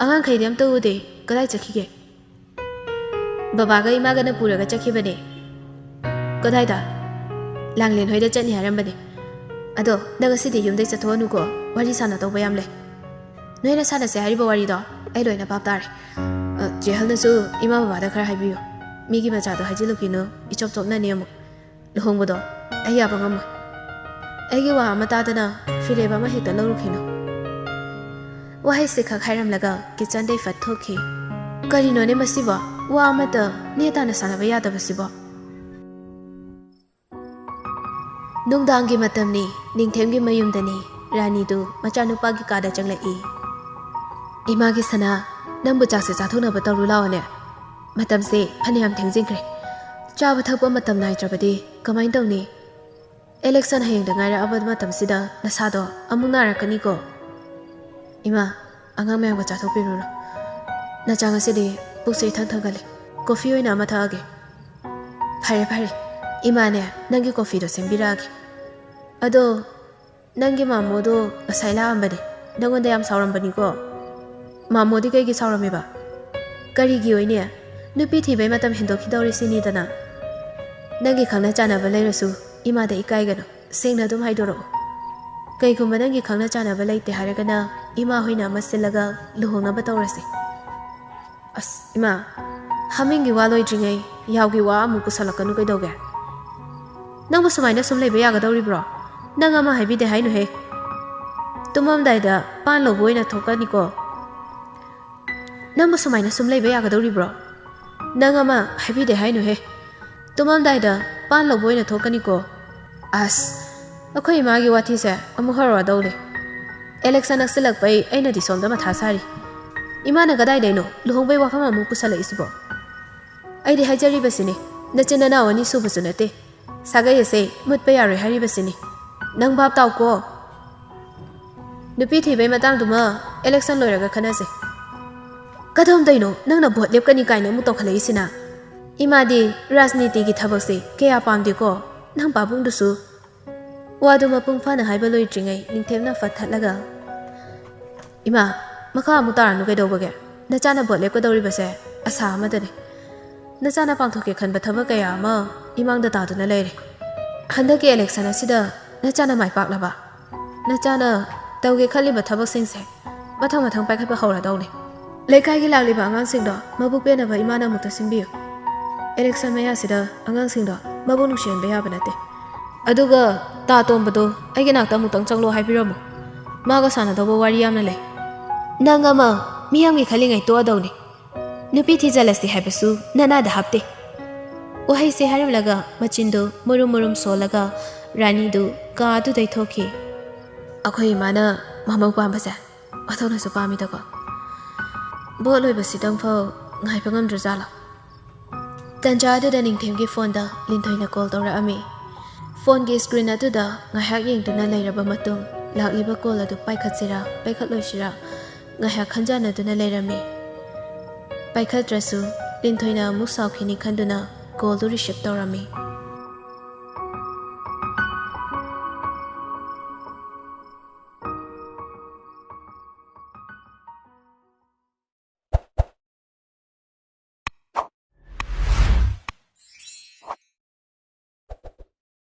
angang khai dem to ude kalai chakhige baba ga ima ga na pura ga chakhi bane kadai da langlen hoida chani haram bane ado naga sidi yumdai chathonu ko wari sana to bayam le noina sana se hariba wari do ai loina bab tare jehal na su ima baba da khara haibiyo migi macha do hajilu kino ichop chop na ne mu lohong bodo ai ya bangam ai gi wa mata dana file ba ma heta lawru khino wa hai sikha khairam laga kitchen dai fat thokhi kari no ne masiba wa mata ne ta na sana ba ya da basiba nungdangi matamni ningthemgi mayumdani rani du machanupa gi kada changlai ima gi sana nambu chakse chathona ba tawru lawane matam se phaniyam thengjingkre chaba thakpa matam nai trabadi kamai tawni election hayeng da ngaira abad matam sida nasado amuna rakani ko ima angang mayam ga chathokpiru na changa sidi pukse thangthangale coffee oina ma thage phare ima ne nangi coffee do sembirage ado nangi mamodo asaila ambade nangonda yam saurambani ko mamodi kai gi saurame ba kari gi oine nupi thibai matam hindokhi dawri sini dana nangi khangna chana ba leirasu ima da ikai gano sengna dum haidoro kai khumba nangi khangna chana ba leite haragana ima hoina masilaga luhongna ba tawrase as ima hamingi waloi dringai yawgi wa amu kusalakanu kai doge nangbu sumaina sum leiba yaga dawri bro nang ama haibi de hainu he tumam daida pan lo boina thokani ko nangbu sumaina sum leiba yaga dawri bro nang ama haibi de hainu he tumam daida pan lo boina thokani ko as akhoi ma gi wathi se amu haro dawle election akselak pai aina di somda ma thasari imana gadai deino luhong bai wakhama mu pusala isbo ai di hajari basini nachina na wani su busunate sagai ese mutpa yare hari basini nang bab taw ko nupi thibai matang duma election loiraga khanase kadom daino nangna vote lepkani kaina mu tokhalai sina imadi rajniti gi thabak se kya pamdi ko nang babung dusu wadu mapung phana haiba loi tringai ningthemna fathatlaga ima makha mu taranu kai dobage nachana vote lepka dawri base asa amadane nachana pangthoke khanba thabak kaya ma imangda taduna leire handaki election asida nachana mai pak laba nachana tawge khaliba thabak singse mathang mathang pai khapa hawra dawle lekai gi lagliba angang singdo mabuk pe na ba imana mukta singbiyo election maya sida angang singdo mabuk nukshen be ya banate ꯑꯗꯨꯒ ꯇꯥ ꯇꯣꯝꯕꯗꯣ ꯑꯩꯒꯤ ꯅꯥꯛꯇ ꯑꯃꯨꯛꯇꯪ ꯆꯪꯂꯣ ꯍꯥꯏꯕꯤꯔꯝꯃꯣ ꯃꯥꯒ ꯁꯥꯟꯅꯗꯧꯕ ꯋꯥꯔꯤ ꯌꯥꯝꯅ ꯂꯩ ꯅꯪ ꯑꯃ ꯃꯤꯌꯥꯝꯒꯤ ꯈꯜꯂꯤꯉꯩ ꯇꯣꯛꯑꯗꯧꯅꯤ ꯅꯨꯄꯤ ꯊꯤꯖꯤꯜꯂꯁꯤ ꯍꯥꯏꯕꯁꯨ ꯅꯅꯥꯗ ꯍꯥꯞꯇꯦ ꯋꯥꯍꯩꯁꯦ ꯍꯥꯏꯔꯝꯂꯒ ꯃꯆꯤꯟꯗꯨ ꯃꯨꯔꯨꯝ ꯃꯨꯔꯨꯝ ꯁꯣꯜꯂꯒ ꯔꯥꯅꯤꯗꯨ ꯀꯥ ꯑꯗꯨꯗꯩ ꯊꯣꯛꯈꯤ ꯑꯩꯈꯣꯏ ꯏꯃꯥꯅ ꯃꯃꯧ ꯄꯥꯝꯕꯁꯦ ꯑꯊꯧꯅꯁꯨ ꯄꯥꯝꯃꯤꯗꯀꯣ ꯕꯣꯠ ꯂꯣꯏꯕꯁꯤꯗꯪ ꯐꯥꯎ ꯉꯥꯏꯕ ꯉꯝꯗ꯭ꯔꯖꯥꯠꯂꯣ ꯇꯟꯖꯥ ꯑꯗꯨꯗ ꯅꯤꯡꯊꯦꯝꯒꯤ ꯐꯣꯟꯗ ꯂꯤꯟꯊꯣꯏꯅ ꯀꯣꯜ ꯇꯧꯔꯛꯑꯝꯃꯤ ꯐꯣꯟꯒꯤ ꯁꯀ꯭ꯔꯤꯟ ꯑꯗꯨꯗ ꯉꯥꯏꯍꯥꯛ ꯌꯦꯡꯗꯨꯅ ꯂꯩꯔꯕ ꯃꯇꯨꯡ ꯂꯥꯛꯂꯤꯕ ꯀꯣꯜ ꯑꯗꯨ ꯄꯥꯏꯈꯠꯁꯤꯔꯥ ꯄꯥꯏꯈꯠꯂꯣꯏꯁꯤꯔꯥ ꯉꯥꯏꯍꯥꯛ ꯈꯟꯖꯥꯟꯅꯗꯨꯅ ꯂꯩꯔꯝꯃꯤ ꯄꯥꯏꯈꯠꯇ꯭ꯔꯁꯨ ꯂꯤꯟꯊꯣꯏꯅ ꯑꯃꯨꯛ ꯁꯥꯎꯈꯤꯅꯤ ꯈꯟꯗꯨꯅ ꯀꯣꯜꯗꯨ ꯔꯤꯁꯤꯞ ꯇꯧꯔꯝꯃꯤ